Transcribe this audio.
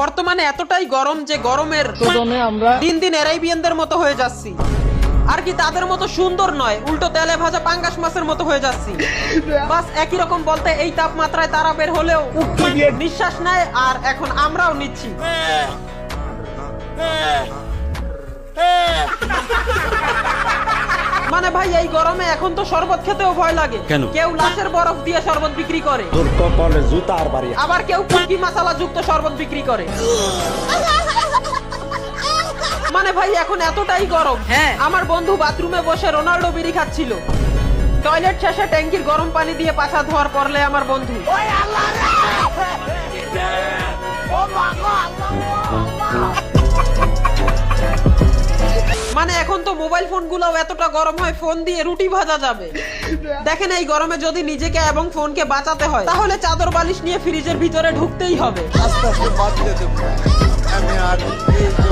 বর্তমানে এতটাই গরম যে গরমের আমরা দিন দিন অ্যারাবিয়ানদের মতো হয়ে যাচ্ছি। আর কি তাদের মতো সুন্দর নয়, উল্টো তেলে ভাজা পাঙ্গাস মাছের মতো হয়ে যাচ্ছি। বাস একই রকম বলতে এই তাপমাত্রায় তারা বের হলেও নিঃশ্বাস নেয়, আর এখন আমরাও নিচ্ছি। মানে ভাই এই গরমে এখন তো শরবত খেতেও ভয় লাগে। কেন? কেউ লাশের বরফ দিয়ে শরবত বিক্রি করে, আবার কেউ কুকি মশলা যুক্ত শরবত বিক্রি করে। মানে ভাই এখন এতটাই গরম, আমার বন্ধু বাথরুমে বসে রোনাল্ডো বিড়ি খাচ্ছিল। টয়লেট শেষে ট্যাঙ্কির গরম পানি দিয়ে পাছা ধোয়ার পরলে আমার বন্ধু মানে এখন তো মোবাইল ফোন গুলাও এতটা গরম হয় ফোন দিয়ে রুটি ভাজা যাবে। দেখেন এই গরমে যদি নিজেকে এবং ফোনকে বাঁচাতে হয় তাহলে চাদর বালিশ নিয়ে ফ্রিজের ভিতরে ঢুকতেই হবে।